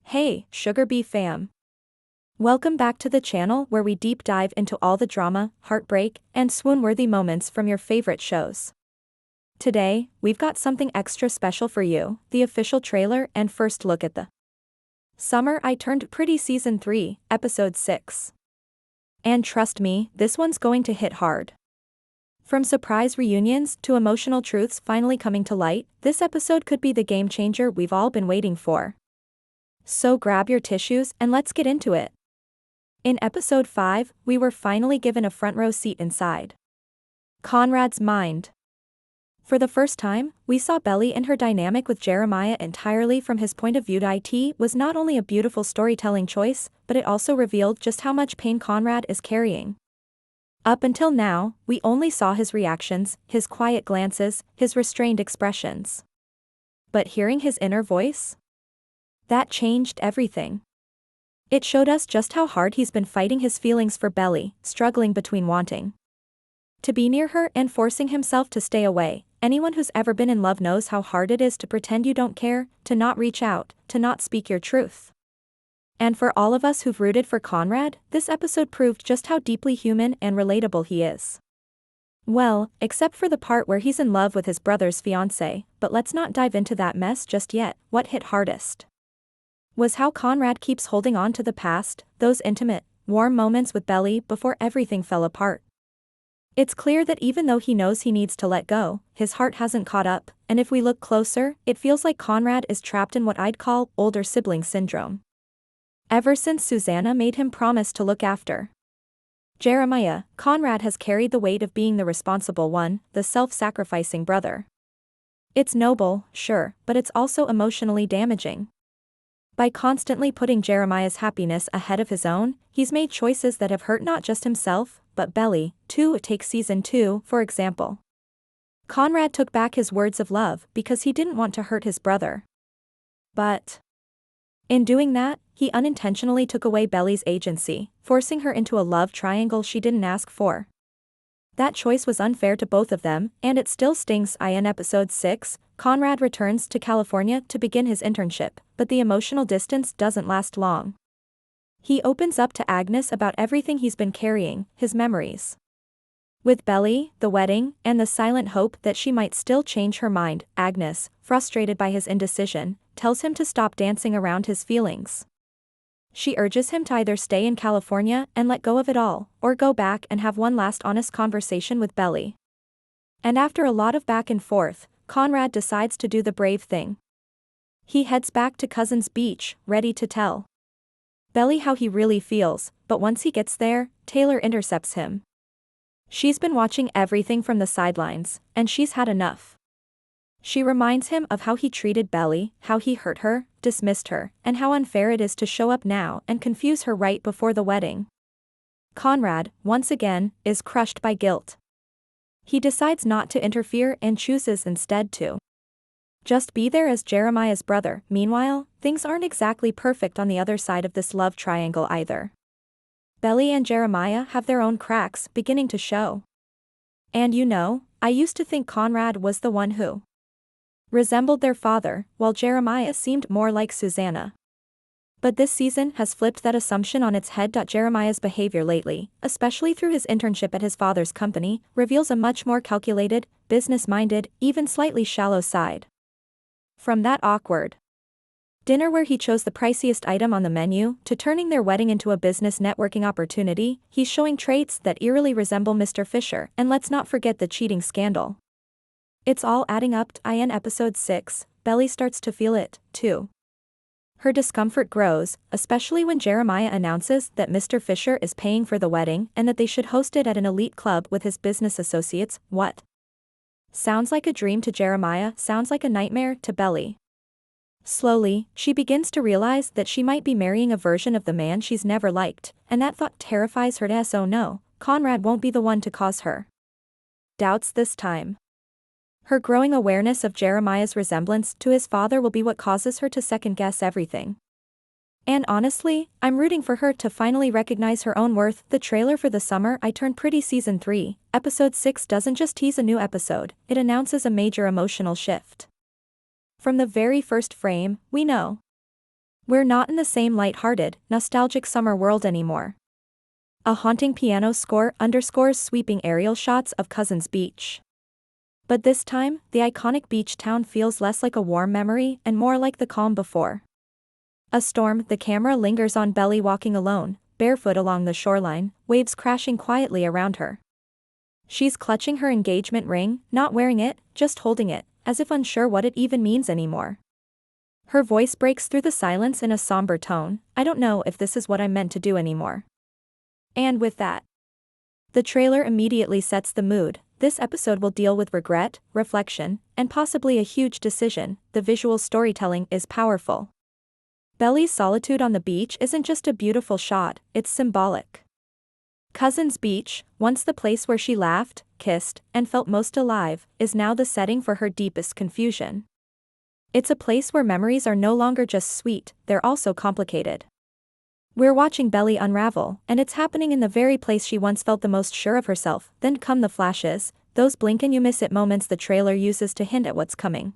Hey, Sugar Bee fam. Welcome back to the channel where we deep dive into all the drama, heartbreak, and swoon-worthy moments from your favorite shows. Today, we've got something extra special for you, the official trailer and first look at the Summer I Turned Pretty Season 3, Episode 6. And trust me, this one's going to hit hard. From surprise reunions to emotional truths finally coming to light, this episode could be the game changer we've all been waiting for. So grab your tissues and let's get into it. In episode 5, we were finally given a front row seat inside Conrad's mind. For the first time, we saw Belly and her dynamic with Jeremiah entirely from his point of view. It was not only a beautiful storytelling choice, but it also revealed just how much pain Conrad is carrying. Up until now, we only saw his reactions, his quiet glances, his restrained expressions. But hearing his inner voice? That changed everything. It showed us just how hard he's been fighting his feelings for Belly, struggling between wanting to be near her and forcing himself to stay away. Anyone who's ever been in love knows how hard it is to pretend you don't care, to not reach out, to not speak your truth. And for all of us who've rooted for Conrad, this episode proved just how deeply human and relatable he is. Well, except for the part where he's in love with his brother's fiancée, but let's not dive into that mess just yet. What hit hardest was how Conrad keeps holding on to the past, those intimate, warm moments with Belly before everything fell apart. It's clear that even though he knows he needs to let go, his heart hasn't caught up, and if we look closer, it feels like Conrad is trapped in what I'd call older sibling syndrome. Ever since Susanna made him promise to look after Jeremiah, Conrad has carried the weight of being the responsible one, the self-sacrificing brother. It's noble, sure, but it's also emotionally damaging. By constantly putting Jeremiah's happiness ahead of his own, he's made choices that have hurt not just himself, but Belly, too. Take Season 2, for example. Conrad took back his words of love because he didn't want to hurt his brother. But in doing that, he unintentionally took away Belly's agency, forcing her into a love triangle she didn't ask for. That choice was unfair to both of them, and it still stings. In episode 6, Conrad returns to California to begin his internship, but the emotional distance doesn't last long. He opens up to Agnes about everything he's been carrying, his memories with Belly, the wedding, and the silent hope that she might still change her mind. Agnes, frustrated by his indecision, tells him to stop dancing around his feelings. She urges him to either stay in California and let go of it all, or go back and have one last honest conversation with Belly. And after a lot of back and forth, Conrad decides to do the brave thing. He heads back to Cousins Beach, ready to tell Belly how he really feels, but once he gets there, Taylor intercepts him. She's been watching everything from the sidelines, and she's had enough. She reminds him of how he treated Belly, how he hurt her, dismissed her, and how unfair it is to show up now and confuse her right before the wedding. Conrad, once again, is crushed by guilt. He decides not to interfere and chooses instead to just be there as Jeremiah's brother. Meanwhile, things aren't exactly perfect on the other side of this love triangle either. Belly and Jeremiah have their own cracks beginning to show. And I used to think Conrad was the one who resembled their father, while Jeremiah seemed more like Susanna. But this season has flipped that assumption on its head. Jeremiah's behavior lately, especially through his internship at his father's company, reveals a much more calculated, business-minded, even slightly shallow side. From that awkward dinner where he chose the priciest item on the menu, to turning their wedding into a business networking opportunity, he's showing traits that eerily resemble Mr. Fisher. And let's not forget the cheating scandal. It's all adding up. In episode 6, Belly starts to feel it, too. Her discomfort grows, especially when Jeremiah announces that Mr. Fisher is paying for the wedding and that they should host it at an elite club with his business associates. What sounds like a dream to Jeremiah sounds like a nightmare to Belly. Slowly, she begins to realize that she might be marrying a version of the man she's never liked, and that thought terrifies her. Oh no, Conrad won't be the one to cause her doubts this time. Her growing awareness of Jeremiah's resemblance to his father will be what causes her to second-guess everything. And honestly, I'm rooting for her to finally recognize her own worth. The trailer for The Summer I Turned Pretty Season 3, Episode 6 doesn't just tease a new episode, it announces a major emotional shift. From the very first frame, we know We're not in the same light-hearted, nostalgic summer world anymore. A haunting piano score underscores sweeping aerial shots of Cousins Beach. But this time, the iconic beach town feels less like a warm memory and more like the calm before a storm. The camera lingers on Belly walking alone, barefoot along the shoreline, waves crashing quietly around her. She's clutching her engagement ring, not wearing it, just holding it, as if unsure what it even means anymore. Her voice breaks through the silence in a somber tone. I don't know if this is what I'm meant to do anymore. And with that, the trailer immediately sets the mood. This episode will deal with regret, reflection, and possibly a huge decision. The visual storytelling is powerful. Belly's solitude on the beach isn't just a beautiful shot, it's symbolic. Cousins Beach, once the place where she laughed, kissed, and felt most alive, is now the setting for her deepest confusion. It's a place where memories are no longer just sweet, they're also complicated. We're watching Belly unravel, and it's happening in the very place she once felt the most sure of herself. Then come the flashes, those blink and you miss it moments the trailer uses to hint at what's coming.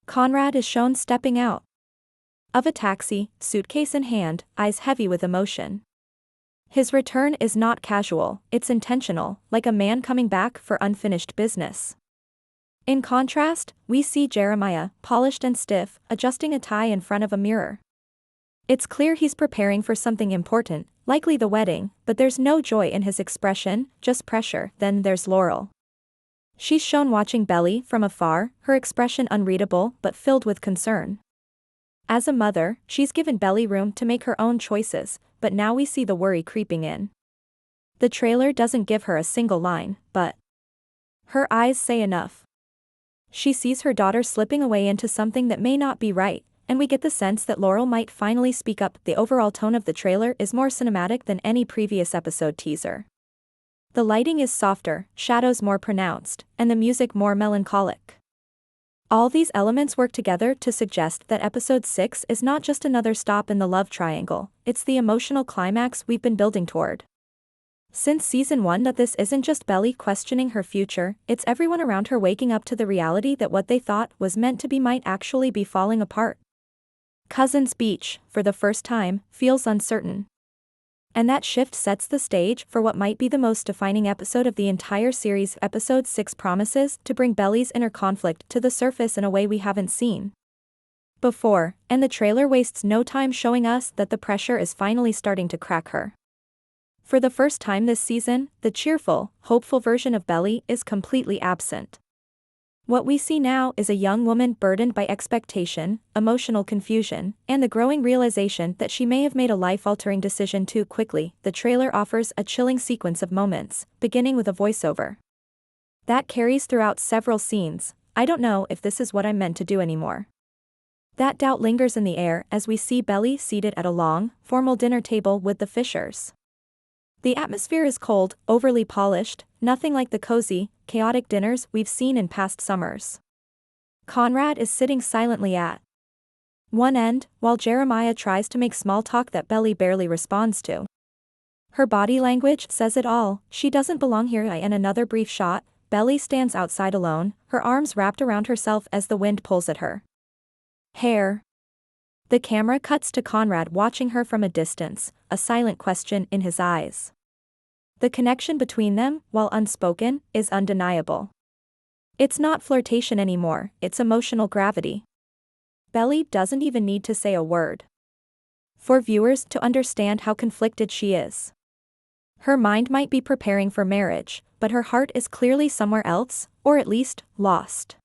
Conrad is shown stepping out of a taxi, suitcase in hand, eyes heavy with emotion. His return is not casual, it's intentional, like a man coming back for unfinished business. In contrast, we see Jeremiah, polished and stiff, adjusting a tie in front of a mirror. It's clear he's preparing for something important, likely the wedding, but there's no joy in his expression, just pressure. Then there's Laurel. She's shown watching Belly from afar, her expression unreadable but filled with concern. As a mother, she's given Belly room to make her own choices, but now we see the worry creeping in. The trailer doesn't give her a single line, but her eyes say enough. She sees her daughter slipping away into something that may not be right, and we get the sense that Laurel might finally speak up. The overall tone of the trailer is more cinematic than any previous episode teaser. The lighting is softer, shadows more pronounced, and the music more melancholic. All these elements work together to suggest that episode 6 is not just another stop in the love triangle, it's the emotional climax we've been building toward. Since season 1, that this isn't just Belly questioning her future, it's everyone around her waking up to the reality that what they thought was meant to be might actually be falling apart. Cousins Beach, for the first time, feels uncertain. And that shift sets the stage for what might be the most defining episode of the entire series. Episode 6 promises to bring Belly's inner conflict to the surface in a way we haven't seen before, and the trailer wastes no time showing us that the pressure is finally starting to crack her. For the first time this season, the cheerful, hopeful version of Belly is completely absent. What we see now is a young woman burdened by expectation, emotional confusion, and the growing realization that she may have made a life-altering decision too quickly. The trailer offers a chilling sequence of moments, beginning with a voiceover that carries throughout several scenes. I don't know if this is what I'm meant to do anymore. That doubt lingers in the air as we see Belly seated at a long, formal dinner table with the Fishers. The atmosphere is cold, overly polished, nothing like the cozy, chaotic dinners we've seen in past summers. Conrad is sitting silently at one end, while Jeremiah tries to make small talk that Belly barely responds to. Her body language says it all, she doesn't belong here. In another brief shot, Belly stands outside alone, her arms wrapped around herself as the wind pulls at her hair. The camera cuts to Conrad watching her from a distance, a silent question in his eyes. The connection between them, while unspoken, is undeniable. It's not flirtation anymore, it's emotional gravity. Belly doesn't even need to say a word for viewers to understand how conflicted she is. Her mind might be preparing for marriage, but her heart is clearly somewhere else, or at least, lost.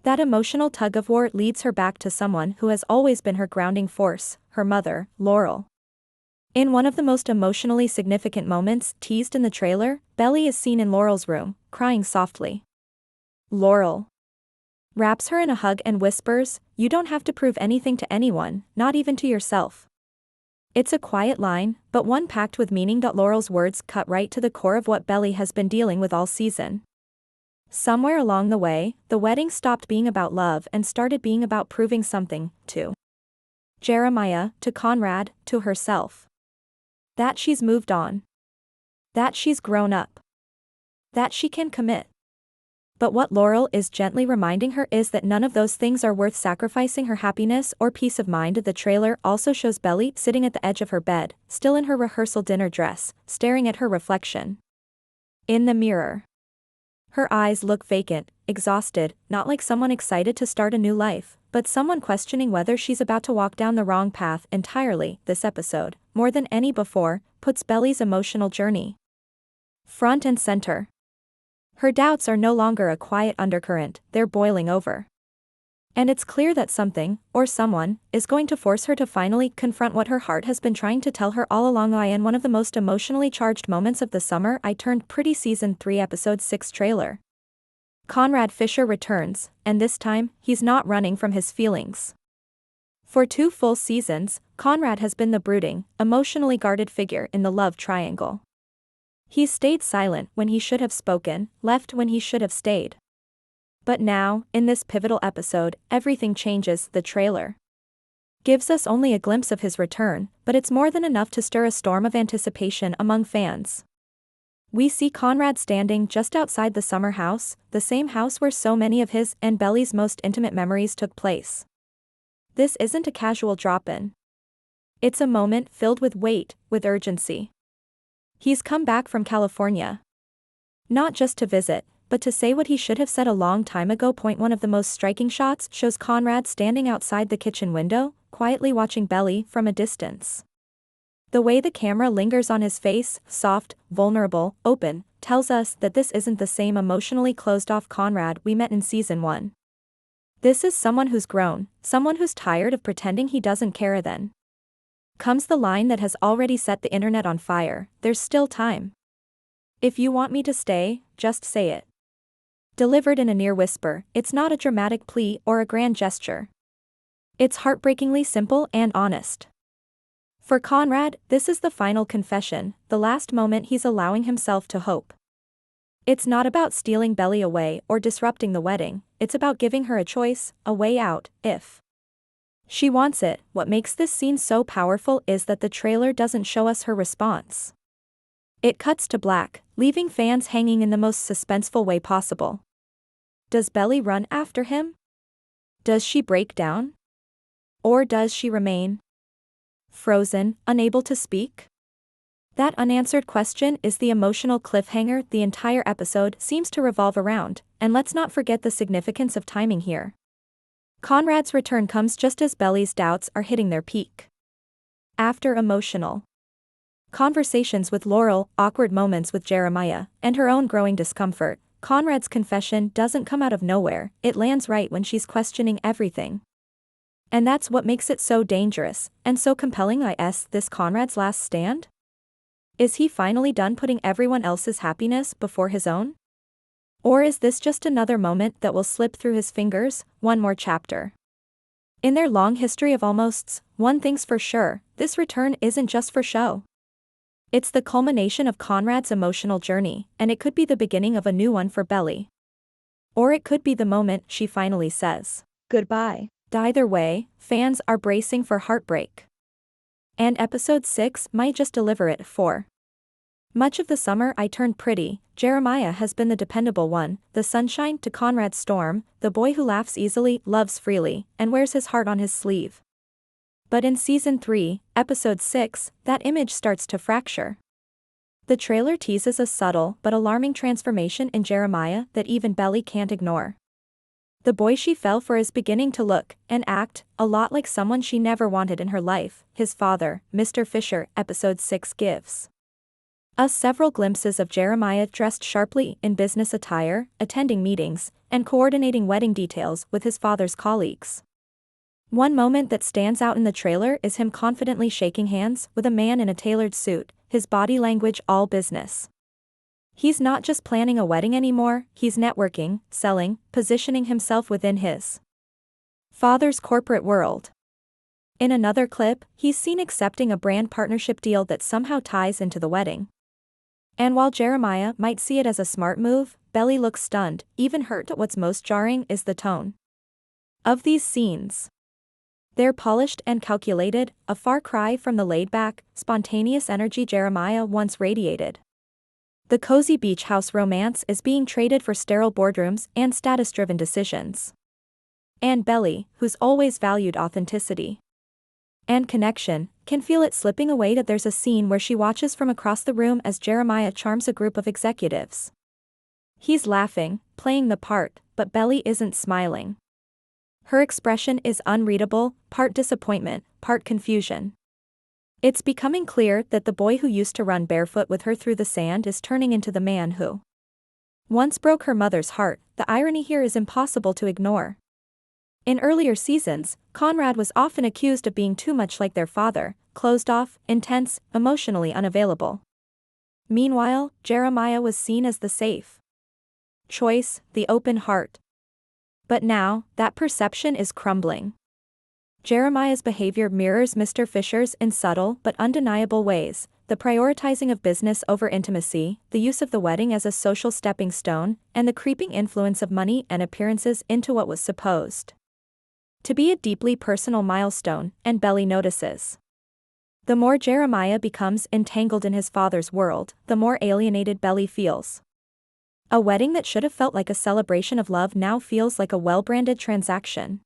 That emotional tug-of-war leads her back to someone who has always been her grounding force, her mother, Laurel. In one of the most emotionally significant moments teased in the trailer, Belly is seen in Laurel's room, crying softly. Laurel wraps her in a hug and whispers, "You don't have to prove anything to anyone, not even to yourself." It's a quiet line, but one packed with meaning. Laurel's words cut right to the core of what Belly has been dealing with all season. Somewhere along the way, the wedding stopped being about love and started being about proving something, to Jeremiah, to Conrad, to herself. That she's moved on. That she's grown up. That she can commit. But what Laurel is gently reminding her is that none of those things are worth sacrificing her happiness or peace of mind. The trailer also shows Belly sitting at the edge of her bed, still in her rehearsal dinner dress, staring at her reflection in the mirror. Her eyes look vacant, exhausted, not like someone excited to start a new life, but someone questioning whether she's about to walk down the wrong path entirely. This episode, more than any before, puts Belly's emotional journey front and center. Her doubts are no longer a quiet undercurrent, they're boiling over. And it's clear that something, or someone, is going to force her to finally confront what her heart has been trying to tell her all along. In one of the most emotionally charged moments of the summer, I turned pretty Season 3 Episode 6 trailer. Conrad Fisher returns, and this time, he's not running from his feelings. For 2 full seasons, Conrad has been the brooding, emotionally guarded figure in the love triangle. He's stayed silent when he should have spoken, left when he should have stayed. But now, in this pivotal episode, everything changes. The trailer gives us only a glimpse of his return, but it's more than enough to stir a storm of anticipation among fans. We see Conrad standing just outside the summer house, the same house where so many of his and Belly's most intimate memories took place. This isn't a casual drop-in. It's a moment filled with weight, with urgency. He's come back from California. Not just to visit, but to say what he should have said a long time ago. One of the most striking shots shows Conrad standing outside the kitchen window, quietly watching Belly from a distance. The way the camera lingers on his face, soft, vulnerable, open, tells us that this isn't the same emotionally closed-off Conrad we met in Season 1. This is someone who's grown, someone who's tired of pretending he doesn't care. Then comes the line that has already set the internet on fire: "There's still time. If you want me to stay, just say it." Delivered in a near whisper, it's not a dramatic plea or a grand gesture. It's heartbreakingly simple and honest. For Conrad, this is the final confession, the last moment he's allowing himself to hope. It's not about stealing Belly away or disrupting the wedding, it's about giving her a choice, a way out, if she wants it. What makes this scene so powerful is that the trailer doesn't show us her response. It cuts to black, leaving fans hanging in the most suspenseful way possible. Does Belly run after him? Does she break down? Or does she remain frozen, unable to speak? That unanswered question is the emotional cliffhanger the entire episode seems to revolve around, and let's not forget the significance of timing here. Conrad's return comes just as Belly's doubts are hitting their peak. After emotional conversations with Laurel, awkward moments with Jeremiah, and her own growing discomfort, Conrad's confession doesn't come out of nowhere, it lands right when she's questioning everything. And that's what makes it so dangerous, and so compelling. This Conrad's last stand? Is he finally done putting everyone else's happiness before his own? Or is this just another moment that will slip through his fingers, one more chapter? In their long history of almosts, one thing's for sure, this return isn't just for show. It's the culmination of Conrad's emotional journey, and it could be the beginning of a new one for Belly. Or it could be the moment she finally says goodbye. Either way, fans are bracing for heartbreak. And Episode 6 might just deliver it. For much of the summer I turned pretty, Jeremiah has been the dependable one, the sunshine to Conrad's storm, the boy who laughs easily, loves freely, and wears his heart on his sleeve. But in Season 3, Episode 6, that image starts to fracture. The trailer teases a subtle but alarming transformation in Jeremiah that even Belly can't ignore. The boy she fell for is beginning to look and act a lot like someone she never wanted in her life. His father, Mr. Fisher. Episode 6 gives us several glimpses of Jeremiah dressed sharply in business attire, attending meetings, and coordinating wedding details with his father's colleagues. One moment that stands out in the trailer is him confidently shaking hands with a man in a tailored suit, his body language all business. He's not just planning a wedding anymore, he's networking, selling, positioning himself within his father's corporate world. In another clip, he's seen accepting a brand partnership deal that somehow ties into the wedding. And while Jeremiah might see it as a smart move, Belly looks stunned, even hurt. What's most jarring is the tone of these scenes. They're polished and calculated, a far cry from the laid-back, spontaneous energy Jeremiah once radiated. The cozy beach house romance is being traded for sterile boardrooms and status-driven decisions. And Belly, who's always valued authenticity and connection, can feel it slipping away. That there's a scene where she watches from across the room as Jeremiah charms a group of executives. He's laughing, playing the part, but Belly isn't smiling. Her expression is unreadable, part disappointment, part confusion. It's becoming clear that the boy who used to run barefoot with her through the sand is turning into the man who once broke her mother's heart. The irony here is impossible to ignore. In earlier seasons, Conrad was often accused of being too much like their father, closed off, intense, emotionally unavailable. Meanwhile, Jeremiah was seen as the safe choice, the open heart. But now, that perception is crumbling. Jeremiah's behavior mirrors Mr. Fisher's in subtle but undeniable ways: the prioritizing of business over intimacy, the use of the wedding as a social stepping stone, and the creeping influence of money and appearances into what was supposed to be a deeply personal milestone, and Belly notices. The more Jeremiah becomes entangled in his father's world, the more alienated Belly feels. A wedding that should have felt like a celebration of love now feels like a well-branded transaction.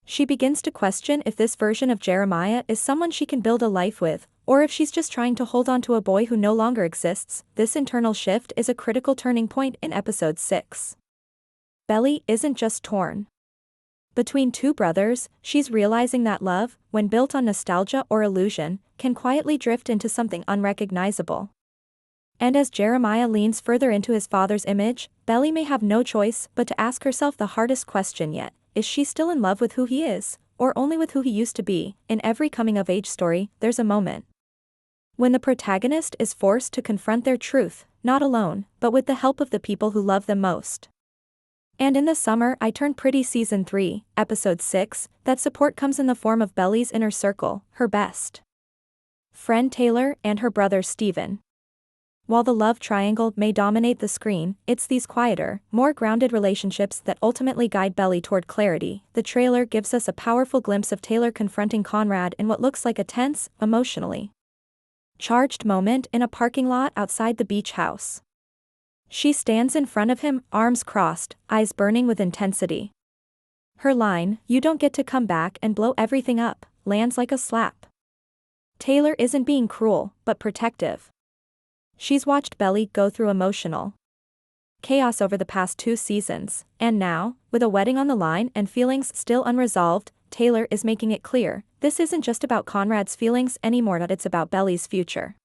She begins to question if this version of Jeremiah is someone she can build a life with, or if she's just trying to hold on to a boy who no longer exists. This internal shift is a critical turning point in episode 6. Belly isn't just torn between two brothers, she's realizing that love, when built on nostalgia or illusion, can quietly drift into something unrecognizable. And as Jeremiah leans further into his father's image, Belly may have no choice but to ask herself the hardest question yet: is she still in love with who he is, or only with who he used to be? In every coming-of-age story, there's a moment when the protagonist is forced to confront their truth, not alone, but with the help of the people who love them most. And in The Summer I Turned Pretty Season 3, Episode 6, that support comes in the form of Belly's inner circle, her best friend Taylor and her brother Steven. While the love triangle may dominate the screen, it's these quieter, more grounded relationships that ultimately guide Belly toward clarity. The trailer gives us a powerful glimpse of Taylor confronting Conrad in what looks like a tense, emotionally charged moment in a parking lot outside the beach house. She stands in front of him, arms crossed, eyes burning with intensity. Her line, "You don't get to come back and blow everything up," lands like a slap. Taylor isn't being cruel, but protective. She's watched Belly go through emotional chaos over the past 2 seasons, and now, with a wedding on the line and feelings still unresolved, Taylor is making it clear, this isn't just about Conrad's feelings anymore, that it's about Belly's future.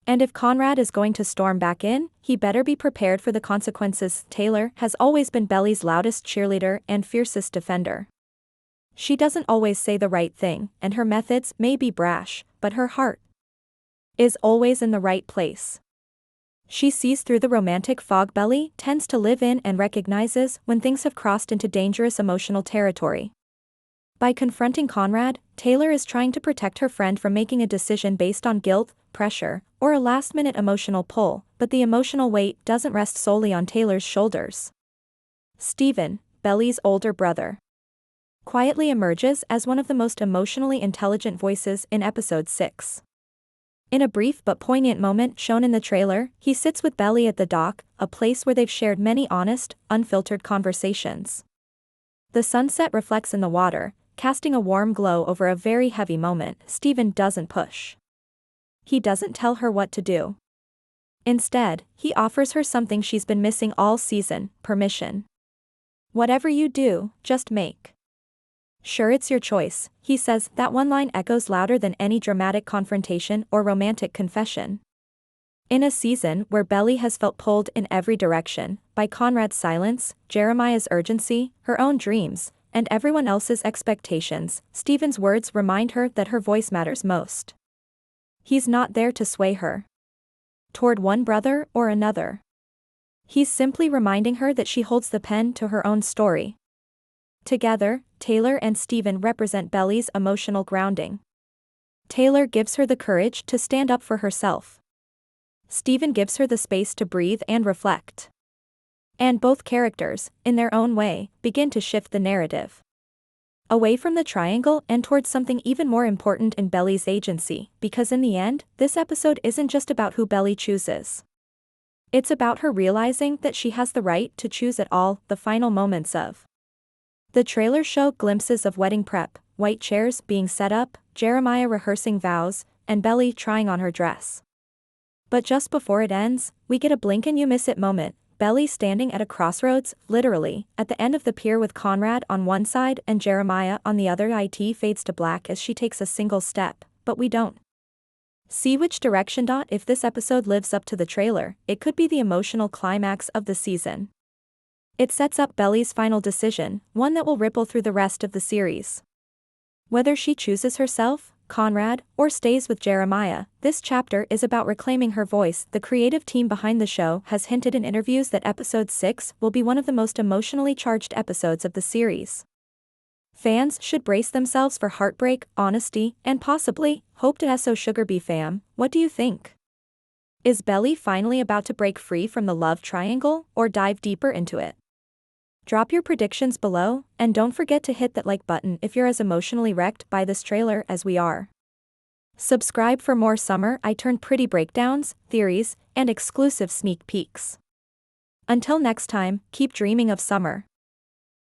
And if Conrad is going to storm back in, he better be prepared for the consequences. Taylor has always been Belly's loudest cheerleader and fiercest defender. She doesn't always say the right thing, and her methods may be brash, but her heart is always in the right place. She sees through the romantic fog Belly tends to live in and recognizes when things have crossed into dangerous emotional territory. By confronting Conrad, Taylor is trying to protect her friend from making a decision based on guilt, pressure, or a last-minute emotional pull, but the emotional weight doesn't rest solely on Taylor's shoulders. Steven, Belly's older brother, quietly emerges as one of the most emotionally intelligent voices in episode 6. In a brief but poignant moment shown in the trailer, he sits with Belly at the dock, a place where they've shared many honest, unfiltered conversations. The sunset reflects in the water, casting a warm glow over a very heavy moment. Steven doesn't push. He doesn't tell her what to do. Instead, he offers her something she's been missing all season: permission. "Whatever you do, just make sure it's your choice," he says. That one line echoes louder than any dramatic confrontation or romantic confession. In a season where Belly has felt pulled in every direction, by Conrad's silence, Jeremiah's urgency, her own dreams, and everyone else's expectations, Steven's words remind her that her voice matters most. He's not there to sway her toward one brother or another. He's simply reminding her that she holds the pen to her own story. Together, Taylor and Steven represent Belly's emotional grounding. Taylor gives her the courage to stand up for herself. Steven gives her the space to breathe and reflect. And both characters, in their own way, begin to shift the narrative away from the triangle and towards something even more important in Belly's agency, because in the end, this episode isn't just about who Belly chooses. It's about her realizing that she has the right to choose it all. The final moments of the trailer show glimpses of wedding prep, white chairs being set up, Jeremiah rehearsing vows, and Belly trying on her dress. But just before it ends, we get a blink and you miss it moment, Belly standing at a crossroads, literally, at the end of the pier with Conrad on one side and Jeremiah on the other. It fades to black as she takes a single step, but we don't see which direction. If this episode lives up to the trailer, it could be the emotional climax of the season. It sets up Belly's final decision, one that will ripple through the rest of the series. Whether she chooses herself, Conrad, or stays with Jeremiah, this chapter is about reclaiming her voice. The creative team behind the show has hinted in interviews that episode 6 will be one of the most emotionally charged episodes of the series. Fans should brace themselves for heartbreak, honesty, and possibly hope. So Sugar Bee fam, what do you think? Is Belly finally about to break free from the love triangle, or dive deeper into it? Drop your predictions below, and don't forget to hit that like button if you're as emotionally wrecked by this trailer as we are. Subscribe for more Summer I Turned Pretty breakdowns, theories, and exclusive sneak peeks. Until next time, keep dreaming of summer.